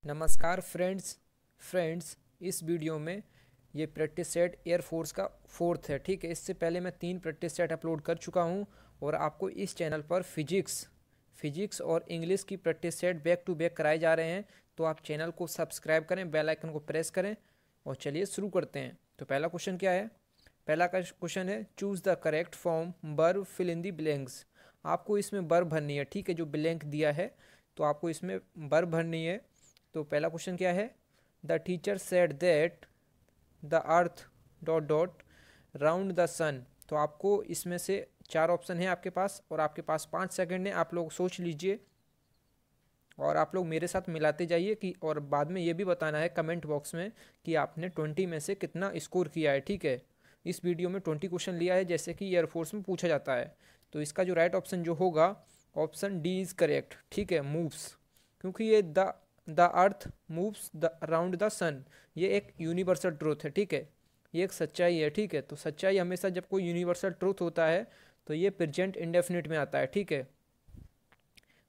नमस्कार फ्रेंड्स इस वीडियो में ये प्रैक्टिस सेट एयरफोर्स का फोर्थ है। ठीक है, इससे पहले मैं 3 प्रैक्टिस सेट अपलोड कर चुका हूँ और आपको इस चैनल पर फिजिक्स और इंग्लिश की practice set back to back कराए जा रहे हैं। तो आप चैनल को सब्सक्राइब करें, बेल आइकन को प्रेस करें और चलिए शुरू करते हैं। तो पहला क्वेश्चन क्या है? पहला क्वेश्चन है choose the correct form verb fill in the blanks. आपको इसमें वर्ब भरनी है। ठीक है, जो ब्लैंक दिया है तो आपको इसमें वर्ब भरनी है। तो पहला क्वेश्चन क्या है? The teacher said that the earth dot dot round the sun. तो आपको इसमें से 4 ऑप्शन है आपके पास और आपके पास 5 सेकंड है। आप लोग सोच लीजिए और आप लोग मेरे साथ मिलाते जाइए कि और बाद में ये भी बताना है कमेंट बॉक्स में कि आपने 20 में से कितना स्कोर किया है। ठीक है, इस वीडियो में 20 क्वेश्चन लिया है जैसे कि एयरफोर्स में पूछा जाता है। तो इसका जो राइट ऑप्शन जो होगा ऑप्शन डी इज़ करेक्ट। ठीक है, मूव्स, क्योंकि ये the earth moves the around the sun, ये एक यूनिवर्सल ट्रूथ है। ठीक है, ये एक सच्चाई है। ठीक है, तो सच्चाई हमेशा जब कोई यूनिवर्सल ट्रूथ होता है तो ये प्रेजेंट इंडेफिनिट में आता है। ठीक है,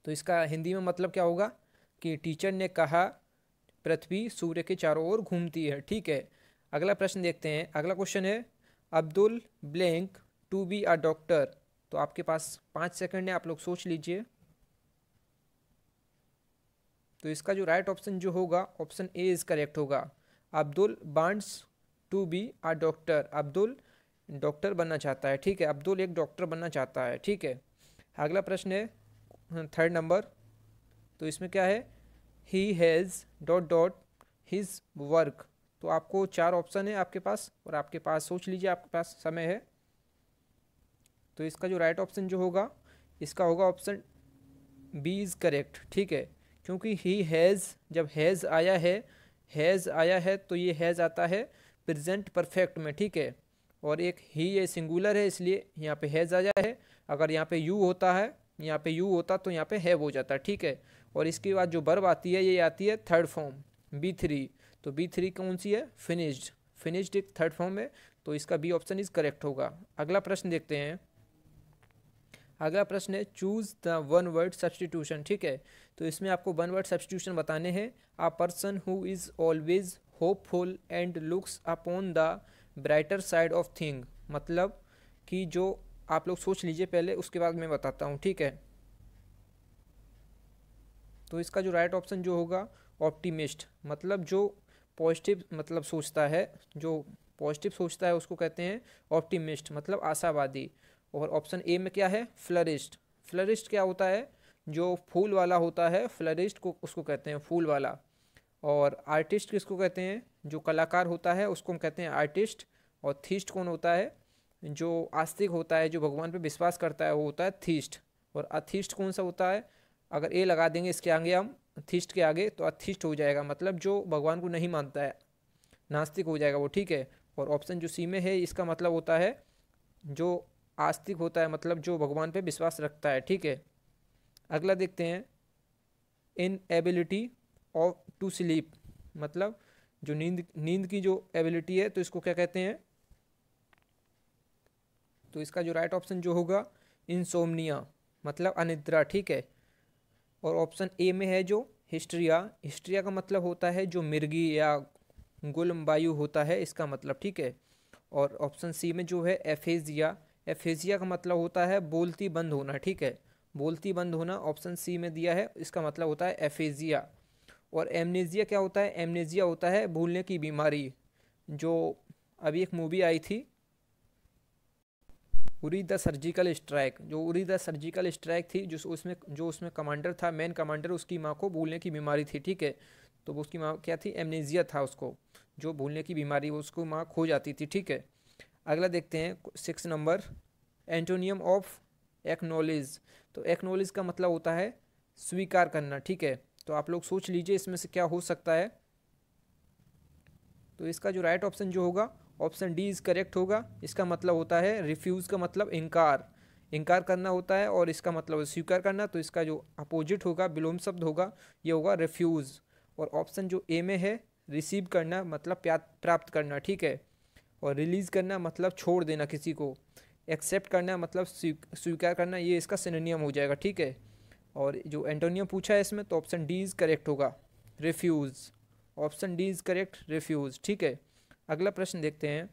तो इसका हिंदी में मतलब क्या होगा कि टीचर ने कहा पृथ्वी सूर्य के चारों ओर घूमती है। ठीक है, अगला प्रश्न देखते हैं। अगला क्वेश्चन है Abdul blank to be a doctor. तो आपके पास 5 सेकंड है, आप लोग सोच लीजिए। तो इसका जो राइट ऑप्शन जो होगा ऑप्शन ए इज करेक्ट होगा। Abdul wants to be a doctor. Abdul doctor बनना चाहता है। ठीक है, अब्दुल एक डॉक्टर बनना चाहता है। ठीक है, अगला प्रश्न है 3rd नंबर। तो इसमें क्या है? He has dot dot his work. तो आपको 4 ऑप्शन है आपके पास और आपके पास सोच लीजिए, आपके पास समय है। तो इसका जो राइट ऑप्शन जो होगा इसका होगा ऑप्शन बी इज़ करेक्ट। ठीक है, क्योंकि ही हैज़, जब हैज़ आया है तो ये हैज़ आता है प्रेजेंट परफेक्ट में। ठीक है, और एक ही ये सिंगुलर है इसलिए यहाँ पे हैज़ आया है। अगर यहाँ पे यू होता है, यहाँ पे यू होता तो यहाँ पे हैव हो जाता। ठीक है, और इसके बाद जो वर्ब आती है ये आती है 3rd फॉर्म बी3। तो बी3 कौन सी है? फिनिश्ड एक 3rd फॉर्म है। तो इसका बी ऑप्शन इज करेक्ट होगा। अगला प्रश्न देखते हैं। अगला प्रश्न है choose the one word substitution. ठीक है, तो इसमें आपको वन वर्ड सब्सटीट्यूशन बताने हैं। A person who is always hopeful and looks upon the brighter side of thing. मतलब कि जो आप लोग सोच लीजिए पहले, उसके बाद मैं बताता हूँ। ठीक है, तो इसका जो राइट ऑप्शन जो होगा ऑप्टिमिस्ट, मतलब जो पॉजिटिव मतलब सोचता है, जो पॉजिटिव सोचता है उसको कहते हैं ऑप्टिमिस्ट, मतलब आशावादी। और ऑप्शन ए में क्या है? फ्लरिस्ट। फ्लरिस्ट क्या होता है? जो फूल वाला होता है, फ्लरिस्ट को उसको कहते हैं फूल वाला। और आर्टिस्ट किसको कहते हैं? जो कलाकार होता है उसको हम कहते हैं आर्टिस्ट। और थीस्ट कौन होता है? जो आस्तिक होता है, जो भगवान पे विश्वास करता है, वो होता है थीस्ट। और अथीस्ट कौन सा होता है? अगर ए लगा देंगे इसके आगे हम, थीस्ट के आगे, तो अथीस्ट हो जाएगा, मतलब जो भगवान को नहीं मानता है, नास्तिक हो जाएगा वो। ठीक है, और ऑप्शन जो सी में है इसका मतलब होता है जो आस्तिक होता है, मतलब जो भगवान पे विश्वास रखता है। ठीक है, अगला देखते हैं। इन एबिलिटी ऑफ टू स्लीप, मतलब जो नींद की जो एबिलिटी है तो इसको क्या कहते हैं? तो इसका जो राइट ऑप्शन जो होगा इंसोम्निया, मतलब अनिद्रा। ठीक है, और ऑप्शन ए में है जो हिस्ट्रिया। हिस्ट्रिया का मतलब होता है जो मिर्गी या गुलमबायु होता है, इसका मतलब। ठीक है, और ऑप्शन सी में जो है एफेजिया। एफेजिया का मतलब होता है बोलती बंद होना। ठीक है, बोलती बंद होना ऑप्शन सी में दिया है, इसका मतलब होता है एफेजिया। और एमनेजिया क्या होता है? एमनेजिया होता है भूलने की बीमारी। जो अभी एक मूवी आई थी उरी द सर्जिकल स्ट्राइक, जो उरी द सर्जिकल स्ट्राइक थी, जो उसमें कमांडर था, मेन कमांडर, उसकी माँ को भूलने की बीमारी थी। ठीक है, तो वो उसकी माँ क्या थी? एमनेजिया था उसको, जो भूलने की बीमारी, उसको माँ खो जाती थी। ठीक है, अगला देखते हैं 6 नंबर। Antonym of acknowledge. तो एक्नॉलेज का मतलब होता है स्वीकार करना। ठीक है, तो आप लोग सोच लीजिए इसमें से क्या हो सकता है। तो इसका जो राइट ऑप्शन जो होगा ऑप्शन डी इज़ करेक्ट होगा। इसका मतलब होता है रिफ्यूज़ का मतलब इनकार करना होता है, और इसका मतलब स्वीकार करना। तो इसका जो अपोजिट होगा, विलोम शब्द होगा, ये होगा रिफ्यूज़। और ऑप्शन जो ए में है रिसीव करना मतलब प्राप्त करना। ठीक है, और रिलीज़ करना मतलब छोड़ देना किसी को। एक्सेप्ट करना मतलब स्वीकार करना, ये इसका सिनोनियम हो जाएगा। ठीक है, और जो एंटोनियम पूछा है इसमें तो ऑप्शन डी इज़ करेक्ट होगा, refuse. Option D is correct, refuse. ठीक है, अगला प्रश्न देखते हैं।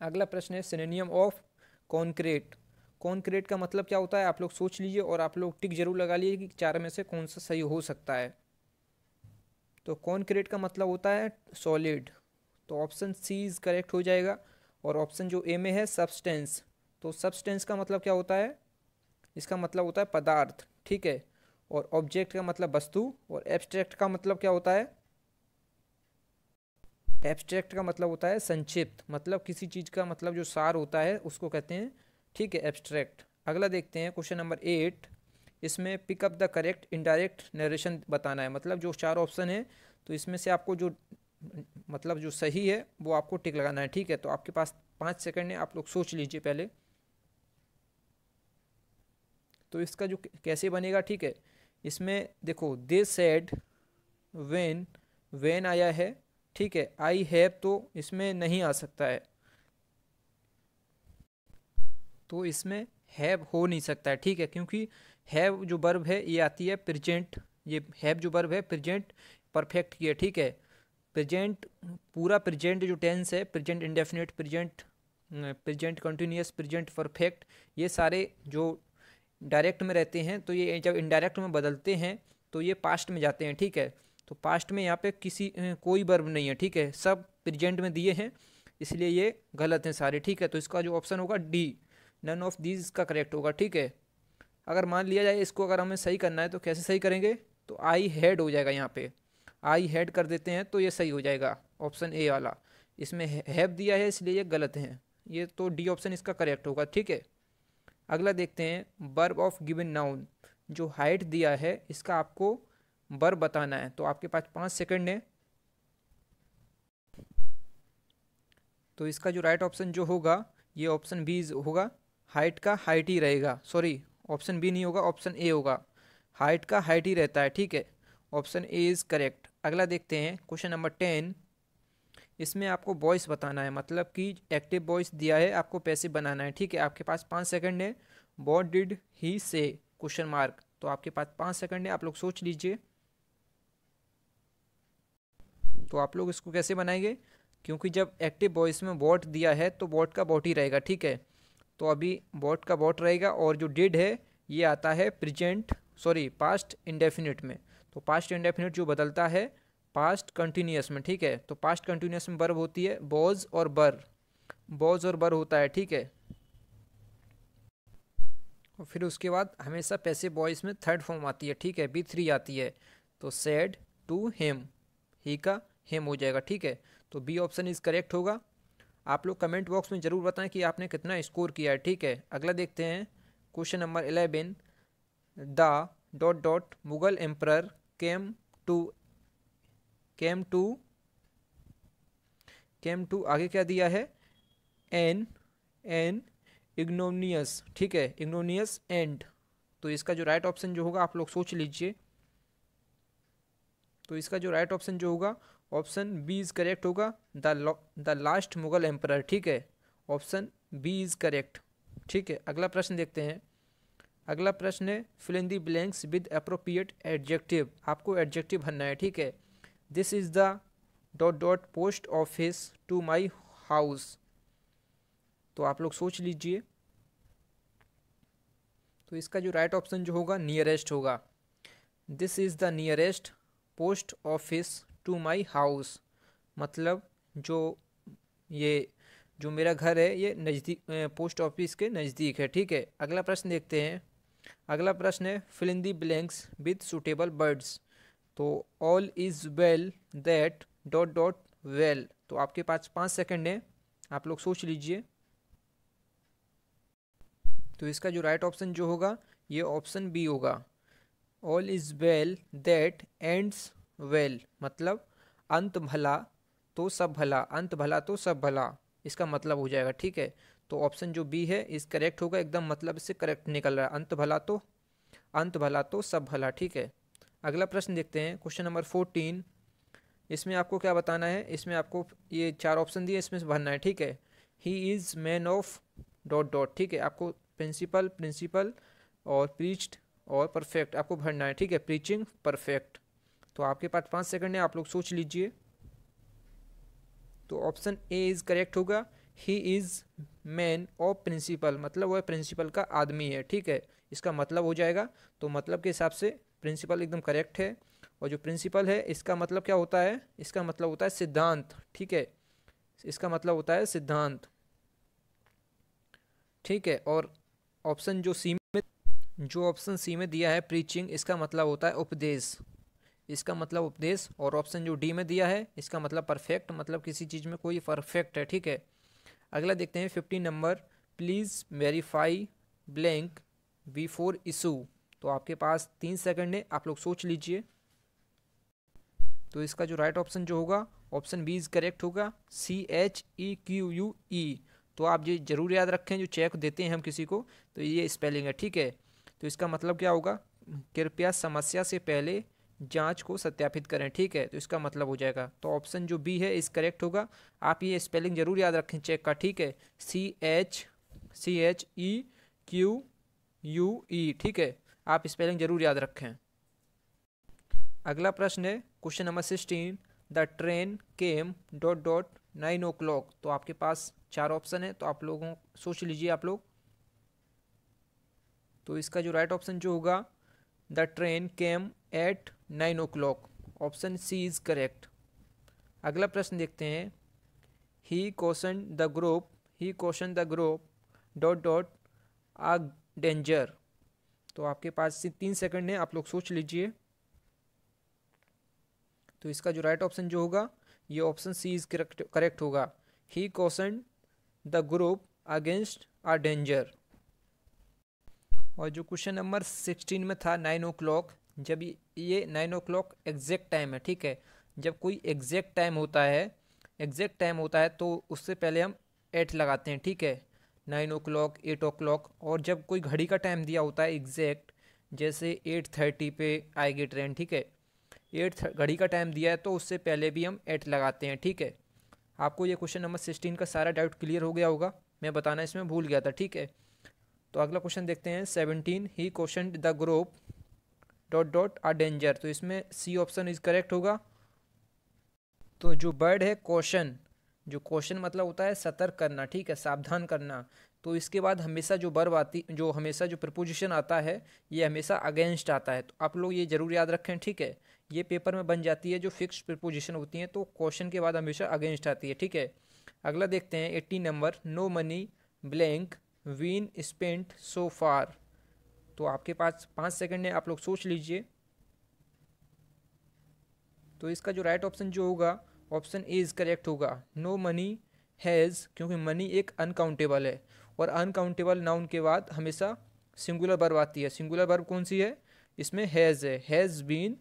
अगला प्रश्न है सिनोनिम ऑफ कॉन्क्रीट। कॉन्क्रीट का मतलब क्या होता है, आप लोग सोच लीजिए और आप लोग टिक जरूर लगा लीजिए कि चार में से कौन सा सही हो सकता है। तो कॉन्क्रीट का मतलब होता है सॉलिड, तो ऑप्शन सी इज़ करेक्ट हो जाएगा। और ऑप्शन जो ए में है सब्सटेंस, तो सब्सटेंस का मतलब क्या होता है, इसका मतलब होता है पदार्थ। ठीक है, और ऑब्जेक्ट का मतलब वस्तु, और एब्स्ट्रैक्ट का मतलब क्या होता है, एब्स्ट्रैक्ट का मतलब होता है संक्षिप्त, मतलब किसी चीज़ का मतलब जो सार होता है उसको कहते हैं। ठीक है, एब्स्ट्रैक्ट। अगला देखते हैं क्वेश्चन नंबर 8। इसमें pick up the correct indirect narration बताना है, मतलब जो चार ऑप्शन है तो इसमें से आपको जो मतलब जो सही है वो आपको टिक लगाना है। ठीक है, तो आपके पास 5 सेकंड है, आप लोग सोच लीजिए पहले। तो इसका जो कैसे बनेगा, ठीक है, इसमें देखो दे सेड वेन, वेन आया है। ठीक है, आई हैव तो इसमें नहीं आ सकता है, तो इसमें हैव हो नहीं सकता है। ठीक है, क्योंकि हैव जो वर्ब है ये आती है प्रेजेंट, ये हैव जो वर्ब है प्रेजेंट परफेक्ट की है। ठीक है, प्रेजेंट पूरा प्रेजेंट जो टेंस है, present indefinite, present present continuous, present perfect, ये सारे जो डायरेक्ट में रहते हैं तो ये जब इनडायरेक्ट में बदलते हैं तो ये पास्ट में जाते हैं। ठीक है, तो पास्ट में यहाँ पे कोई वर्ब नहीं है। ठीक है, सब प्रेजेंट में दिए हैं, इसलिए ये गलत हैं सारे। ठीक है, तो इसका जो ऑप्शन होगा डी, नन ऑफ दीज का करेक्ट होगा। ठीक है, अगर मान लिया जाए इसको अगर हमें सही करना है तो कैसे सही करेंगे, तो आई हैड हो जाएगा, यहाँ पे आई हैड कर देते हैं तो ये सही हो जाएगा, ऑप्शन ए वाला। इसमें हैव दिया है इसलिए ये गलत है, ये तो डी ऑप्शन इसका करेक्ट होगा। ठीक है, अगला देखते हैं वर्ब ऑफ गिवन नाउन। जो हाइट दिया है इसका आपको वर्ब बताना है, तो आपके पास 5 सेकंड है। तो इसका जो राइट ऑप्शन जो होगा ये ऑप्शन बी होगा, हाइट का हाइट ही रहेगा। सॉरी, ऑप्शन बी नहीं होगा, ऑप्शन ए होगा, हाइट का हाइट ही रहता है। ठीक है, ऑप्शन ए इज़ करेक्ट। अगला देखते हैं क्वेश्चन नंबर 10। इसमें आपको वॉइस बताना है, मतलब कि एक्टिव वॉइस दिया है, आपको पैसिव बनाना है। ठीक है, आपके पास 5 सेकंड है। व्हाट डिड ही से क्वेश्चन मार्क, तो आपके पास 5 सेकंड है, आप लोग सोच लीजिए। तो आप लोग इसको कैसे बनाएंगे, क्योंकि जब एक्टिव वॉइस में वॉट दिया है तो वॉट का वॉट ही रहेगा। ठीक है, तो अभी वॉट का वॉट रहेगा, और जो डिड है ये आता है प्रेजेंट सॉरी पास्ट इंडेफिनिट में। तो पास्ट इंडेफिनिट जो बदलता है पास्ट कंटिन्यूअस में। ठीक है, तो पास्ट कंटिन्यूअस में वर्ब होती है बॉज और बर, बॉज और बर होता है। ठीक है, और फिर उसके बाद हमेशा पैसिव वॉइस में थर्ड फॉर्म आती है। ठीक है, बी3 आती है, तो सेड टू हिम, ही का हिम हो जाएगा। ठीक है, तो बी ऑप्शन इज करेक्ट होगा। आप लोग कमेंट बॉक्स में ज़रूर बताएं कि आपने कितना स्कोर किया है। ठीक है, अगला देखते हैं question number 11। The dot dot Mughal emperor came to, came to, came to आगे क्या दिया है, एन, एन इग्नोनियस। ठीक है, इग्नोनियस एंड, तो इसका जो राइट ऑप्शन जो होगा आप लोग सोच लीजिए। तो इसका जो राइट ऑप्शन जो होगा ऑप्शन बी इज करेक्ट होगा, द लास्ट मुगल एम्परर। ठीक है, ऑप्शन बी इज करेक्ट। ठीक है, अगला प्रश्न देखते हैं। अगला प्रश्न है fill in the blanks with appropriate adjective, आपको एडजेक्टिव भरना है। ठीक है, this is the dot dot post office to my house, तो आप लोग सोच लीजिए। तो इसका जो राइट ऑप्शन जो होगा नियरेस्ट होगा, this is the nearest post office to my house, मतलब जो ये जो मेरा घर है ये नज़दीक पोस्ट ऑफिस के नज़दीक है। ठीक है, अगला प्रश्न देखते हैं। अगला प्रश्न है fill in the blanks with suitable words, तो all is well that dot dot well, तो आपके पास 5 सेकंड है, आप लोग सोच लीजिए। तो इसका जो राइट ऑप्शन जो होगा ये ऑप्शन बी होगा, all is well that ends well, मतलब अंत भला तो सब भला, अंत भला तो सब भला, इसका मतलब हो जाएगा। ठीक है, तो ऑप्शन जो बी है इस करेक्ट होगा, एकदम मतलब इससे करेक्ट निकल रहा है, अंत भला तो सब भला। ठीक है, अगला प्रश्न देखते हैं क्वेश्चन नंबर 14। इसमें आपको क्या बताना है, इसमें आपको ये 4 ऑप्शन दिए, इसमें से भरना है। ठीक है, ही is man of dot dot. ठीक है, आपको प्रिंसिपल, प्रिंसिपल और प्रीच्ड और परफेक्ट आपको भरना है। ठीक है, प्रीचिंग परफेक्ट, तो आपके पास 5 सेकंड है, आप लोग सोच लीजिए। तो ऑप्शन ए इज़ करेक्ट होगा। He is man of principle, मतलब वह प्रिंसिपल का आदमी है, ठीक है, इसका मतलब हो जाएगा। तो मतलब के हिसाब से प्रिंसिपल एकदम करेक्ट है। और जो प्रिंसिपल है इसका मतलब क्या होता है, इसका मतलब होता है सिद्धांत, ठीक है, इसका मतलब होता है सिद्धांत, ठीक है। और ऑप्शन ऑप्शन सी में दिया है प्रीचिंग, इसका मतलब होता है उपदेश, इसका मतलब उपदेश। और ऑप्शन जो डी में दिया है इसका मतलब परफेक्ट, मतलब किसी चीज़ में कोई परफेक्ट है, ठीक है। अगला देखते हैं 15 number, please verify blank before issue. तो आपके पास 3 सेकंड है, आप लोग सोच लीजिए। तो इसका जो राइट ऑप्शन जो होगा ऑप्शन बी इज करेक्ट होगा, CHEQUE। तो आप ये जरूर याद रखें, जो चेक देते हैं हम किसी को तो ये स्पेलिंग है, ठीक है। तो इसका मतलब क्या होगा, कृपया समस्या से पहले जांच को सत्यापित करें, ठीक है, तो इसका मतलब हो जाएगा। तो ऑप्शन जो बी है इस करेक्ट होगा। आप ये स्पेलिंग जरूर याद रखें चेक का, ठीक है, CHEQUE, ठीक है, आप स्पेलिंग जरूर याद रखें। अगला प्रश्न है question number 16, the train came ... 9 o'clock। तो आपके पास 4 ऑप्शन है, तो आप लोगों सोच लीजिए आप लोग। तो इसका जो राइट ऑप्शन जो होगा, the train came at 9 o'clock, option C is correct. अगला प्रश्न देखते हैं, he question the group ... a danger. तो आपके पास 3 सेकंड है, आप लोग सोच लीजिए। तो इसका जो राइट ऑप्शन जो होगा ये ऑप्शन सी इज करेक्ट होगा, he question the group against a danger. और जो क्वेश्चन नंबर 16 में था 9 o'clock, जब ये 9 o'clock एग्जैक्ट टाइम है, ठीक है, जब कोई एग्जैक्ट टाइम होता है तो उससे पहले हम 8 लगाते हैं, ठीक है, 9 o'clock 8 o'clock। और जब कोई घड़ी का टाइम दिया होता है एग्जैक्ट, जैसे 8:30 पे आएगी ट्रेन, ठीक है, 8 घड़ी का टाइम दिया है तो उससे पहले भी हम 8 लगाते हैं, ठीक है। आपको ये क्वेश्चन नंबर 16 का सारा डाउट क्लियर हो गया होगा, मैं बताना इसमें भूल गया था, ठीक है। तो अगला क्वेश्चन देखते हैं 17, he question the group ... a danger. तो इसमें सी ऑप्शन इज करेक्ट होगा। तो जो वर्ड है क्वेश्चन, जो क्वेश्चन मतलब होता है सतर्क करना, ठीक है, सावधान करना। तो इसके बाद हमेशा जो प्रपोजिशन आता है ये हमेशा अगेंस्ट आता है। तो आप लोग ये जरूर याद रखें, ठीक है, ये पेपर में बन जाती है जो फिक्स प्रपोजिशन होती हैं, तो क्वेश्चन के बाद हमेशा अगेंस्ट आती है, ठीक है। अगला देखते हैं 18 number, no money blank been spent so far. तो आपके पास 5 सेकंड है, आप लोग सोच लीजिए। तो इसका जो राइट ऑप्शन जो होगा ऑप्शन ए इज करेक्ट होगा, नो मनी हैज़, क्योंकि मनी एक अनकाउंटेबल है और अनकाउंटेबल नाउन के बाद हमेशा सिंगुलर वर्ब आती है। सिंगुलर वर्ब कौन सी है, इसमें हैज़ है, हैज़ बीन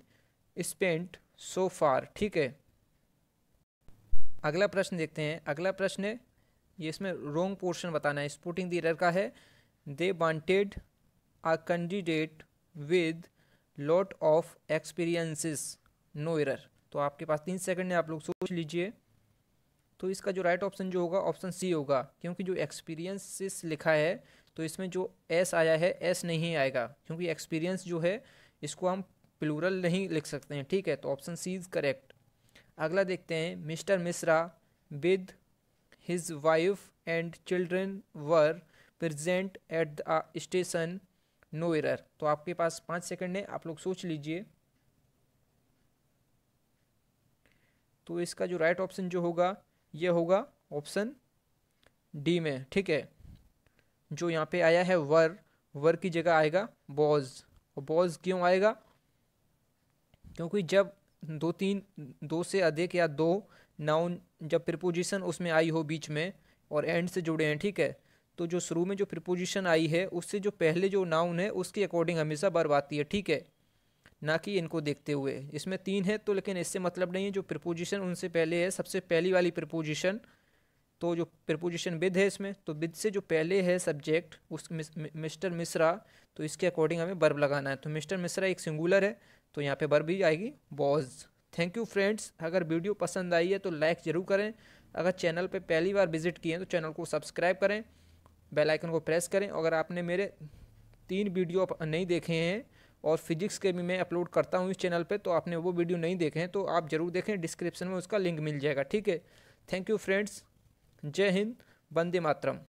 स्पेंट सो फार, ठीक है। अगला प्रश्न देखते हैं। अगला प्रश्न है, ये इसमें रॉन्ग पोर्शन बताना है, स्पोर्टिंग द एरर का है। They wanted a candidate with lot of experiences, no error. तो आपके पास 3 सेकंड है, आप लोग सोच लीजिए। तो इसका जो राइट ऑप्शन जो होगा ऑप्शन सी होगा, क्योंकि जो एक्सपीरियंसेस लिखा है तो इसमें जो एस आया है एस नहीं आएगा, क्योंकि एक्सपीरियंस जो है इसको हम प्लूरल नहीं लिख सकते हैं, ठीक है। तो ऑप्शन सी इज करेक्ट। अगला देखते हैं, mister Mishra with his wife and children were present at the station, no error. तो आपके पास 5 सेकंड है, आप लोग सोच लीजिए। तो इसका जो राइट ऑप्शन जो होगा ये होगा ऑप्शन डी में, ठीक है। जो यहाँ पे आया है वर की जगह आएगा बॉज। और बॉज क्यों आएगा, क्योंकि जब दो से अधिक या दो नाउन जब प्रीपोजिशन उसमें आई हो बीच में और एंड से जुड़े हैं, ठीक है, तो जो शुरू में जो प्रीपोजिशन आई है उससे जो पहले जो नाउन है उसके अकॉर्डिंग हमेशा वर्ब आती है, ठीक है, ना कि इनको देखते हुए। इसमें 3 है तो लेकिन इससे मतलब नहीं है, जो प्रीपोजिशन उनसे पहले है सबसे पहली वाली प्रीपोजिशन, तो जो प्रीपोजिशन विद है इसमें, तो विद से जो पहले है सब्जेक्ट उस मिस्टर मिश्रा, तो इसके अकॉर्डिंग हमें वर्ब लगाना है। तो मिस्टर मिश्रा एक सिंगुलर है तो यहाँ पे वर्ब भी आएगी बॉज। थैंक यू फ्रेंड्स, अगर वीडियो पसंद आई है तो लाइक ज़रूर करें। अगर चैनल पे पहली बार विजिट किए हैं तो चैनल को सब्सक्राइब करें, बेल आइकन को प्रेस करें। अगर आपने मेरे 3 वीडियो नहीं देखे हैं और फिजिक्स के भी मैं अपलोड करता हूँ इस चैनल पे, तो आपने वो वीडियो नहीं देखे हैं तो आप ज़रूर देखें, डिस्क्रिप्शन में उसका लिंक मिल जाएगा। ठीक है, थैंक यू फ्रेंड्स, जय हिंद, वंदे मातरम।